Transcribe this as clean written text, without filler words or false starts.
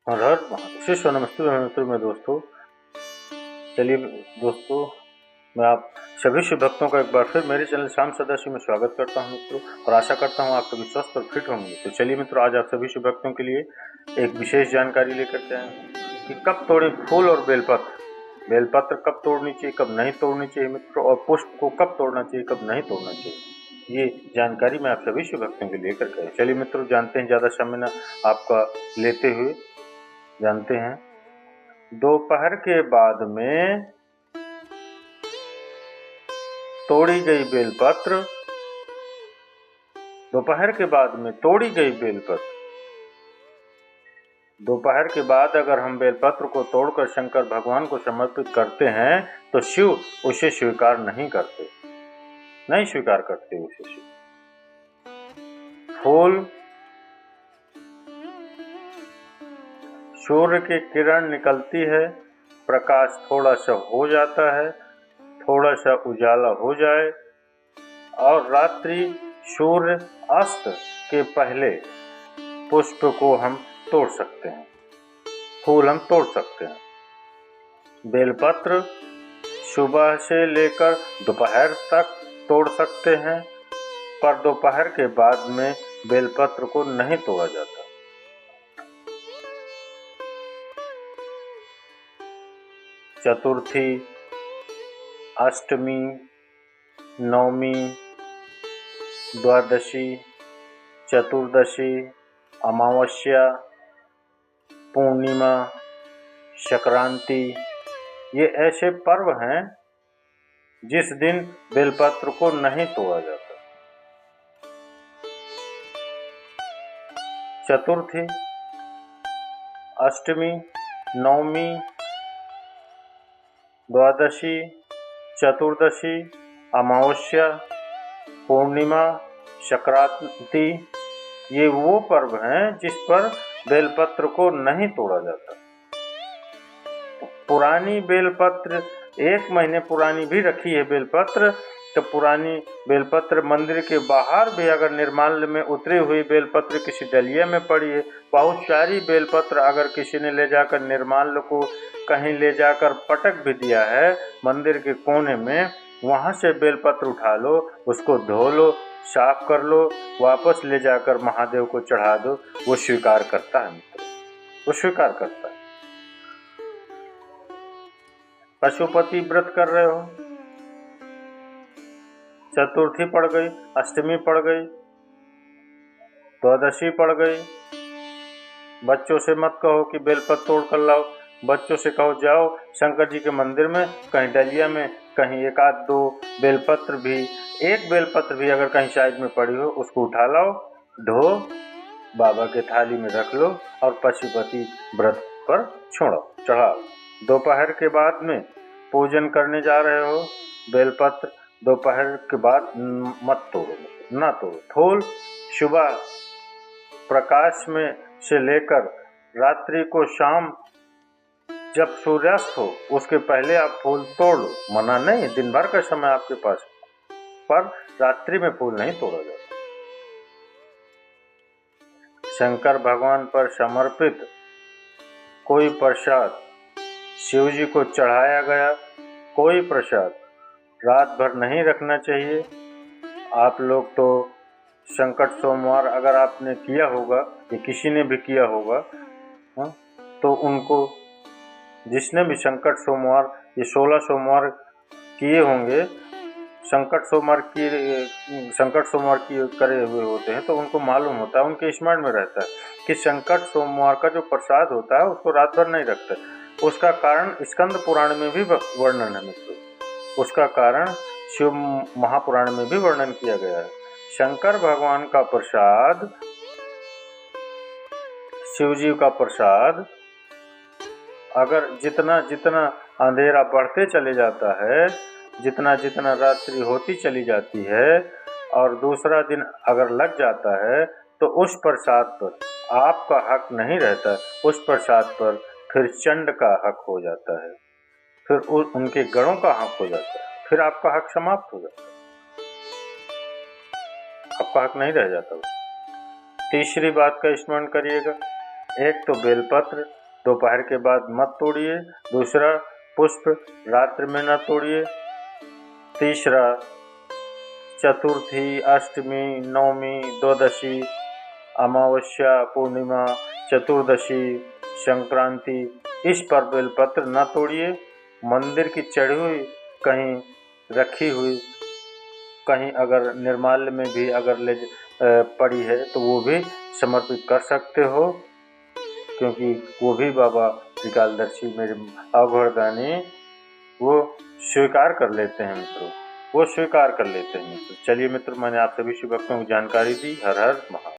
हर हर महादेव नमस्ते मित्रों में दोस्तों। चलिए दोस्तों, मैं आप सभी शिव भक्तों का एक बार फिर मेरे चैनल शाम सदाशिव में स्वागत करता हूं मित्रों, और आशा करता हूं आप सभी स्वस्थ और फिट होंगे। तो चलिए मित्रों, आज आप सभी शिव भक्तों के लिए एक विशेष जानकारी लेकर के आए हैं कि कब तोड़े फूल और बेलपत्र। बेलपत्र कब तोड़नी चाहिए, कब नहीं तोड़नी चाहिए मित्रों, और पुष्प को कब तोड़ना चाहिए, कब नहीं तोड़ना चाहिए, ये जानकारी मैं आप सभी शिव भक्तों के लेकर के आया। चलिए मित्रों, जानते हैं, ज़्यादा समय न आपका लेते हुए जानते हैं। दोपहर के बाद में तोड़ी गई बेलपत्र, दोपहर के बाद में तोड़ी गई बेलपत्र, दोपहर के बाद अगर हम बेलपत्र को तोड़कर शंकर भगवान को समर्पित करते हैं तो शिव उसे स्वीकार नहीं करते, नहीं स्वीकार करते उसे शिव। फूल सूर्य की किरण निकलती है, प्रकाश थोड़ा सा हो जाता है, थोड़ा सा उजाला हो जाए, और रात्रि सूर्य अस्त के पहले पुष्प को हम तोड़ सकते हैं, फूल हम तोड़ सकते हैं। बेलपत्र सुबह से लेकर दोपहर तक तोड़ सकते हैं, पर दोपहर के बाद में बेलपत्र को नहीं तोड़ा जाता। चतुर्थी, अष्टमी, नवमी, द्वादशी, चतुर्दशी, अमावस्या, पूर्णिमा, संक्रांति, ये ऐसे पर्व हैं जिस दिन बेलपत्र को नहीं तोड़ा जाता। चतुर्थी, अष्टमी, नवमी, द्वादशी, चतुर्दशी, अमावस्या, पूर्णिमा, संक्रांति, ये वो पर्व हैं जिस पर बेलपत्र को नहीं तोड़ा जाता। पुरानी बेलपत्र, 1 महीने पुरानी भी रखी है बेलपत्र, तो पुरानी बेलपत्र मंदिर के बाहर भी अगर निर्माल्य में उतरी हुई बेलपत्र किसी डलिया में पड़ी है, बहुत सारी बेलपत्र अगर किसी ने ले जाकर निर्माल्य को कहीं ले जाकर पटक भी दिया है मंदिर के कोने में, वहाँ से बेलपत्र उठा लो, उसको धो लो, साफ कर लो, वापस ले जाकर महादेव को चढ़ा दो, वो स्वीकार करता है मित्र, वो स्वीकार करता है। पशुपति व्रत कर रहे हो, चतुर्थी पड़ गई, अष्टमी पड़ गई, द्वादशी पड़ गई, बच्चों से मत कहो कि बेलपत्र तोड़ कर लाओ, बच्चों से कहो जाओ शंकर जी के मंदिर में कहीं डलिया में कहीं 1-2 बेलपत्र भी, 1 बेलपत्र भी अगर कहीं साइड में पड़ी हो उसको उठा लाओ, धो, बाबा के थाली में रख लो और पशुपति व्रत पर छोड़ो, चढ़ाओ। दोपहर के बाद में पूजन करने जा रहे हो, बेलपत्र दोपहर के बाद मत तोड़ो, ना तोड़ो। फूल सुबह प्रकाश में से लेकर रात्रि को शाम जब सूर्यास्त हो उसके पहले आप फूल तोड़ लो, मना नहीं, दिन भर का समय आपके पास, पर रात्रि में फूल नहीं तोड़ा जाता। शंकर भगवान पर समर्पित कोई प्रसाद शिव जी को चढ़ाया गया, कोई प्रसाद रात भर नहीं रखना चाहिए। आप लोग तो संकट सोमवार अगर आपने किया होगा या किसी ने भी किया होगा, तो उनको, जिसने भी संकट सोमवार, ये 16 सोमवार किए होंगे, संकट सोमवार की करे हुए होते हैं, तो उनको मालूम होता है, उनके स्मरण में रहता है कि संकट सोमवार का जो प्रसाद होता है उसको रात भर नहीं रखते। उसका कारण स्कंद पुराण में भी वर्णन है मित्रों, उसका कारण शिव महापुराण में भी वर्णन किया गया है। शंकर भगवान का प्रसाद, शिव जी का प्रसाद, अगर जितना जितना अंधेरा बढ़ते चले जाता है, जितना जितना रात्रि होती चली जाती है और दूसरा दिन अगर लग जाता है, तो उस प्रसाद पर आपका हक नहीं रहता, उस प्रसाद पर फिर चंड का हक हो जाता है, फिर उनके गणों का हक हो जाता है, फिर आपका हक समाप्त हो जाता है, आपका हक नहीं रह जाता। तीसरी बात का स्मरण करिएगा, एक तो बेलपत्र दोपहर के बाद मत तोड़िए, दूसरा पुष्प रात्रि में न तोड़िए, तीसरा चतुर्थी, अष्टमी, नवमी, द्वादशी, अमावस्या, पूर्णिमा, चतुर्दशी, संक्रांति इस पर बेलपत्र न तोड़िए। मंदिर की चढ़ी हुई, कहीं रखी हुई, कहीं अगर निर्माल्य में भी अगर पड़ी है तो वो भी समर्पित कर सकते हो, क्योंकि वो भी बाबा त्रिकालदर्शी मेरे अघोरदानी वो स्वीकार कर लेते हैं मित्रों, वो स्वीकार कर लेते हैं मित्रों। चलिए मित्र, मैंने आप सभी शिव भक्तों को जानकारी दी। हर हर महादेव।